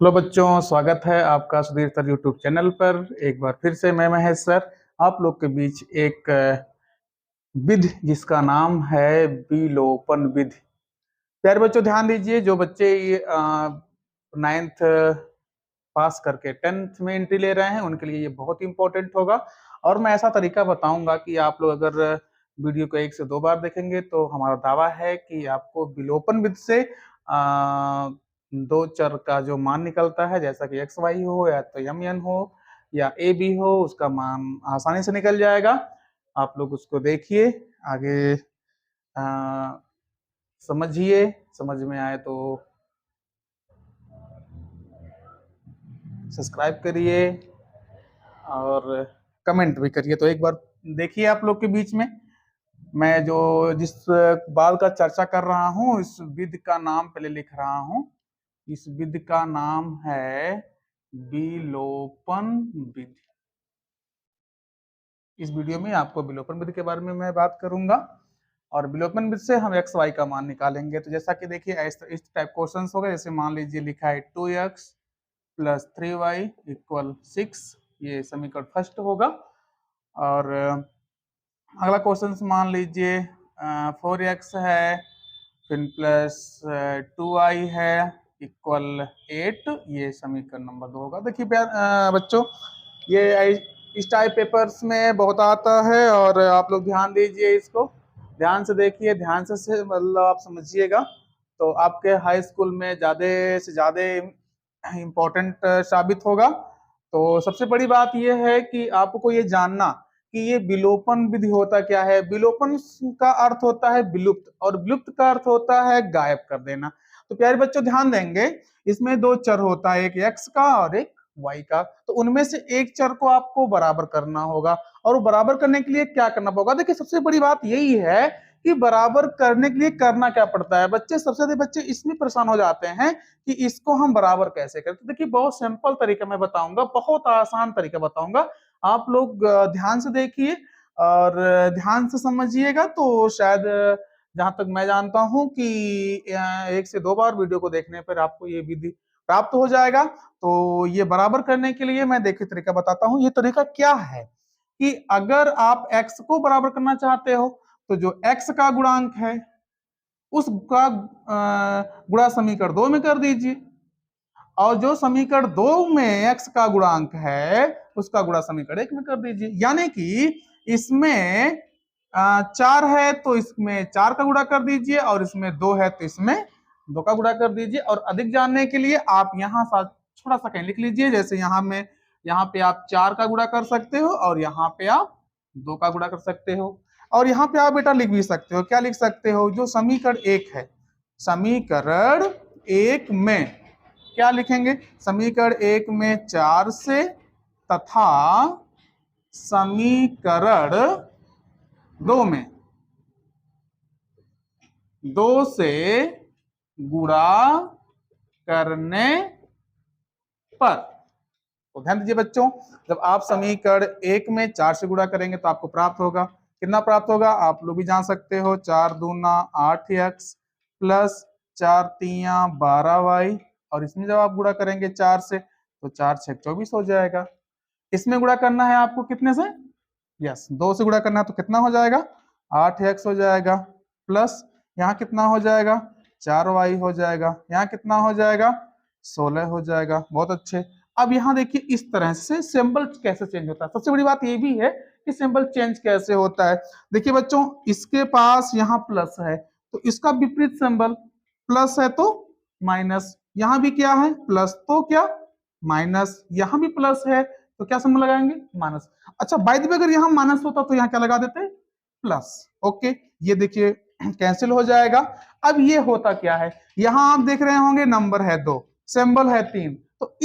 Hello बच्चों, स्वागत है आपका सुधीर सर यूट्यूब चैनल पर। एक बार फिर से मैं महेश सर आप लोग के बीच एक विधि जिसका नाम है विलोपन विधि। प्यारे बच्चों ध्यान दीजिए, जो बच्चे नाइन्थ पास करके 10th में एंट्री ले रहे हैं उनके लिए ये बहुत इंपॉर्टेंट होगा। और मैं ऐसा तरीका बताऊंगा कि आप लोग अगर वीडियो को 1 से 2 बार देखेंगे तो हमारा दावा है कि आपको विलोपन विधि से दो चर का जो मान निकलता है, जैसा कि एक्स वाई हो या तो एम एन हो या ए बी हो, उसका मान आसानी से निकल जाएगा। आप लोग उसको देखिए, आगे समझिए, समझ में आए तो सब्सक्राइब करिए और कमेंट भी करिए। तो एक बार देखिए, आप लोग के बीच में मैं जो जिस बात का चर्चा कर रहा हूँ, इस विधि का नाम पहले लिख रहा हूँ। इस विधि का नाम है विलोपन विधि। इस वीडियो में आपको विलोपन विधि के बारे में मैं बात करूंगा और विलोपन विधि से हम एक्स वाई का मान निकालेंगे। तो जैसा कि देखिए, इस टाइप क्वेश्चन हो गए। जैसे मान लीजिए लिखा है 2x + 3y = 6, ये समीकरण फर्स्ट होगा। और अगला क्वेश्चन मान लीजिए 4x है, फिर +2y है = 8, ये समीकरण नंबर 2 होगा। देखिए बच्चों, ये इस टाइप पेपर्स में बहुत आता है और आप लोग ध्यान दीजिए, इसको ध्यान से देखिए, ध्यान से मतलब आप समझिएगा तो आपके हाई स्कूल में ज़्यादा से ज़्यादा इम्पोर्टेंट साबित होगा। तो सबसे बड़ी बात यह है कि आपको ये जानना कि ये विलोपन विधि होता क्या है। विलोपन का अर्थ होता है विलुप्त और विलुप्त का अर्थ होता है गायब कर देना। तो प्यारे बच्चों ध्यान देंगे, इसमें दो चर होता है, एक एक्स का और एक वाई का। तो उनमें से एक चर को आपको बराबर करना होगा और बराबर करने के लिए क्या करना होगा। देखिए सबसे बड़ी बात यही है कि बराबर करने के लिए करना क्या पड़ता है। बच्चे सबसे ज्यादा बच्चे इसमें परेशान हो जाते हैं कि इसको हम बराबर कैसे करें। तो देखिए बहुत सिंपल तरीका मैं बताऊंगा, बहुत आसान तरीका बताऊंगा। आप लोग ध्यान से देखिए और ध्यान से समझिएगा तो शायद जहां तक मैं जानता हूं कि 1 से 2 बार वीडियो को देखने पर आपको ये विधि प्राप्त हो जाएगा। तो ये बराबर करने के लिए मैं देखिए तरीका बताता हूं। ये तरीका क्या है कि अगर आप x को बराबर करना चाहते हो तो जो x का गुणांक है उसका गुणा समीकरण 2 में कर दीजिए, और जो समीकरण 2 में x का गुणांक है उसका गुणा समीकरण 1 में कर दीजिए। यानी कि इसमें 4 है तो इसमें 4 का गुणा कर दीजिए और इसमें 2 है तो इसमें 2 का गुणा कर दीजिए। और अधिक जानने के लिए आप यहाँ थोड़ा सा कहीं लिख लीजिए। जैसे यहाँ पे आप 4 का गुणा कर सकते हो और यहाँ पे आप 2 का गुणा कर सकते हो। और यहाँ पे आप बेटा लिख भी सकते हो, क्या लिख सकते हो, जो समीकरण 1 है, समीकरण 1 में क्या लिखेंगे, समीकरण 1 में 4 से तथा समीकरण 2 में 2 से गुणा करने पर। तो ध्यान दीजिए बच्चों, जब आप समीकरण 1 में 4 से गुणा करेंगे तो आपको प्राप्त होगा, कितना प्राप्त होगा आप लोग भी जान सकते हो, 4 दूना 8x + 4 तीया 12y। और इसमें जब आप गुणा करेंगे 4 से तो 4 6 24 हो जाएगा। इसमें गुणा करना है आपको कितने से, यस 2 से गुणा करना है तो कितना हो जाएगा 8x हो जाएगा, प्लस यहाँ कितना हो जाएगा 4y हो जाएगा, यहाँ कितना हो जाएगा 16 हो जाएगा। बहुत अच्छे। अब यहाँ देखिए इस तरह से सिंबल कैसे चेंज होता है। सबसे बड़ी बात ये भी है कि सिंबल चेंज कैसे होता है। देखिए बच्चों, इसके पास यहाँ प्लस है तो इसका विपरीत सिंबल, प्लस है तो माइनस, यहाँ भी क्या है प्लस तो क्या माइनस, यहाँ भी प्लस है तो क्या सिंबल लगाएंगे माइनस। अच्छा बाय द वे अगर यहाँ माइनस होता तो यहाँ क्या लगा देते प्लस। ओके, ये देखिए कैंसिल हो जाएगा। अब ये होता क्या है, यहाँ आप देख रहे होंगे नंबर है 2, सिंबल है 3, तो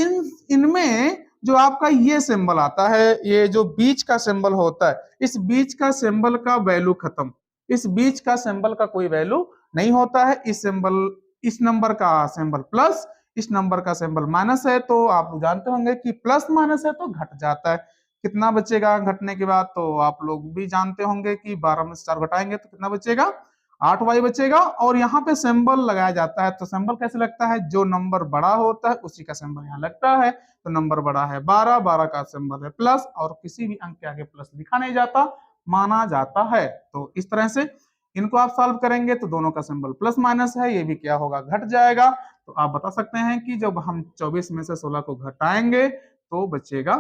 इनमें जो आपका ये सिंबल आता है, ये जो बीच का सिंबल होता है, इस बीच का सिंबल का वैल्यू खत्म, इस बीच का सिंबल का कोई वैल्यू नहीं होता है। इस नंबर का सिंबल प्लस, इस नंबर का सिंबल माइनस है, तो आप जानते होंगे कि प्लस माइनस है तो घट जाता है। कितना बचेगा घटने के बाद, तो आप लोग भी जानते होंगे कि 12 में से 4 घटाएंगे तो कितना बचेगा 8y बचेगा और यहाँ पे सिंबल लगाया जाता है। तो सिंबल कैसे लगता है, जो नंबर बड़ा होता है उसी का सिंबल यहाँ लगता है। तो नंबर बड़ा है 12, 12 का सिंबल है प्लस, और किसी भी अंक के आगे प्लस लिखा नहीं जाता, माना जाता है। तो इस तरह से इनको आप सॉल्व करेंगे तो दोनों का सिंबल प्लस माइनस है, ये भी क्या होगा, घट जाएगा। तो आप बता सकते हैं कि जब हम 24 में से 16 को घटाएंगे तो बचेगा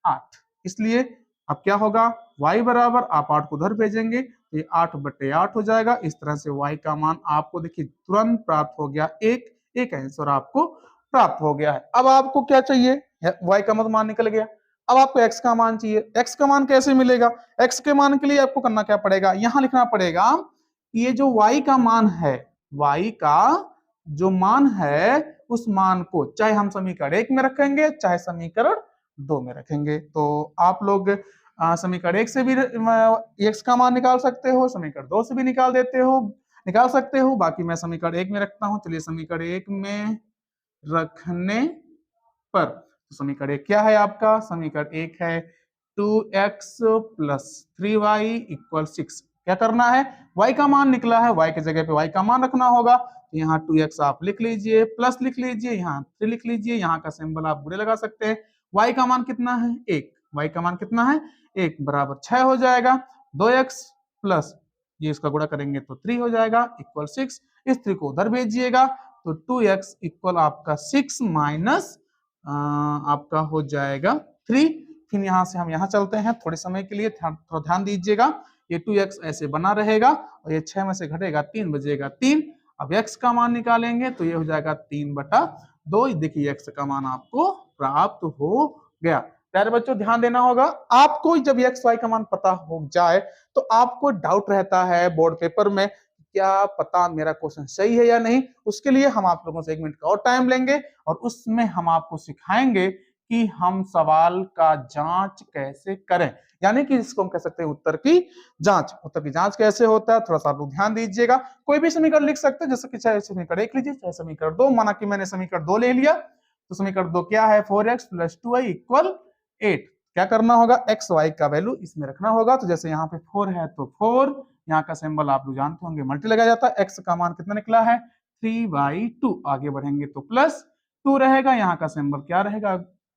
8। इसलिए अब क्या होगा, y बराबर, आप 8 को उधर भेजेंगे तो ये 8/8 हो जाएगा। इस तरह से y का मान आपको देखिए तुरंत प्राप्त हो गया, एक आंसर आपको प्राप्त हो गया है। अब आपको क्या चाहिए, y का मान निकल गया। अब आपको x का मान चाहिए। x का मान कैसे मिलेगा, x के मान के लिए आपको करना क्या पड़ेगा, यहां लिखना पड़ेगा ये जो y का मान है, y का जो मान है उस मान को चाहे हम समीकरण 1 में रखेंगे चाहे समीकरण 2 में रखेंगे। तो आप लोग समीकरण 1 से भी x का मान निकाल सकते हो, समीकरण 2 से भी निकाल सकते हो। बाकी मैं समीकरण 1 में रखता हूं। चलिए समीकरण 1 में रखने पर तो समीकरण 1 क्या है आपका, समीकरण 1 है 2x + 3y = 6। क्या करना है, y का मान निकला है, y की जगह पे y का मान रखना होगा। तो यहाँ 2x आप लिख लीजिए, प्लस लिख लीजिए, यहाँ 3 लिख लीजिए, यहाँ का सिंबल आप बुरे लगा सकते हैं। y का मान कितना है, 1, y का मान कितना है 1 बराबर 6 हो जाएगा। 2x प्लस ये इसका गुणा करेंगे तो 3 हो जाएगा इक्वल 6। इस 3 को उधर भेजिएगा तो 2x इक्वल आपका 6 माइनस आपका हो जाएगा 3। फिर यहाँ से हम यहाँ चलते हैं थोड़े समय के लिए, थोड़ा ध्यान दीजिएगा। ये 2x ऐसे बना रहेगा और ये 6 में से घटेगा 3, बचेगा 3। अब x का मान निकालेंगे तो ये हो जाएगा 3/2। देखिए x का मान आपको प्राप्त हो गया। प्यारे बच्चों ध्यान देना होगा, आपको जब x y का मान पता हो जाए तो आपको डाउट रहता है बोर्ड पेपर में, क्या पता मेरा क्वेश्चन सही है या नहीं। उसके लिए हम आप लोगों से 1 मिनट का और टाइम लेंगे और उसमें हम आपको सिखाएंगे कि हम सवाल का जांच कैसे करें, यानी कि इसको हम कह सकते हैं उत्तर की जांच। उत्तर की जांच कैसे होता है, थोड़ा सा आप लोग ध्यान दीजिएगा। कोई भी समीकरण लिख सकते हैं, जैसे कि चाहे समीकरण 1 लीजिए चाहे समीकरण 2। माना कि मैंने समीकरण 2 ले लिया तो समीकरण 2 क्या है, 4x + 2y = 8। क्या करना होगा, x y का वैल्यू इसमें रखना होगा। तो जैसे यहाँ पे 4 है तो 4, यहाँ का सिंबल आप लोग जानते होंगे मल्टी लगाया जाता है। x का मान कितना निकला है 3/2। आगे बढ़ेंगे तो +2 रहेगा, यहाँ का सिंबल क्या रहेगा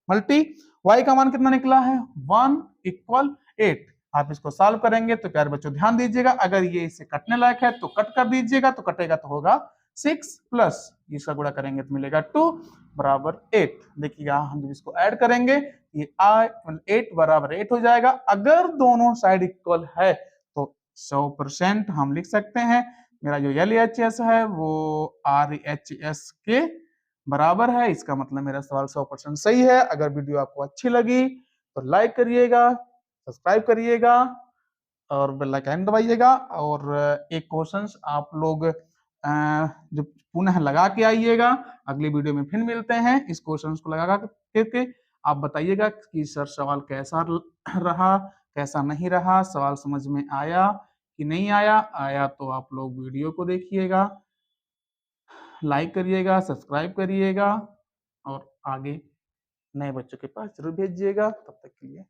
मल्टी। y का मान कितना निकला है 1 = 8। आप इसको सॉल्व करेंगे तो प्यारे बच्चों ध्यान दीजिएगा, अगर ये इससे कटने लायक है तो कट कर दीजिएगा, तो कटेगा तो होगा 6 प्लस इसका गुणा करेंगे तो मिलेगा 2 बराबर 8। देखिएगा हम जब इसको ऐड करेंगे ये 8 बराबर 8 हो जाएगा। अगर दोनों साइड इक्वल है तो 100% हम लिख सकते हैं मेरा जो LHS है वो RHS के बराबर है। इसका मतलब मेरा सवाल 100% सही है। अगर वीडियो आपको अच्छी लगी तो लाइक करिएगा, सब्सक्राइब करिएगा और बेल आइकन दबाइएगा। और एक क्वेश्चंस आप लोग जो पुनः लगा के आइएगा। अगली वीडियो में फिर मिलते हैं। इस क्वेश्चंस को लगा करके आप बताइएगा कि सर सवाल कैसा रहा, कैसा नहीं रहा, सवाल समझ में आया कि नहीं आया। आया तो आप लोग वीडियो को देखिएगा, लाइक करिएगा, सब्सक्राइब करिएगा और आगे नए बच्चों के पास जरूर भेजिएगा। तब तक के लिए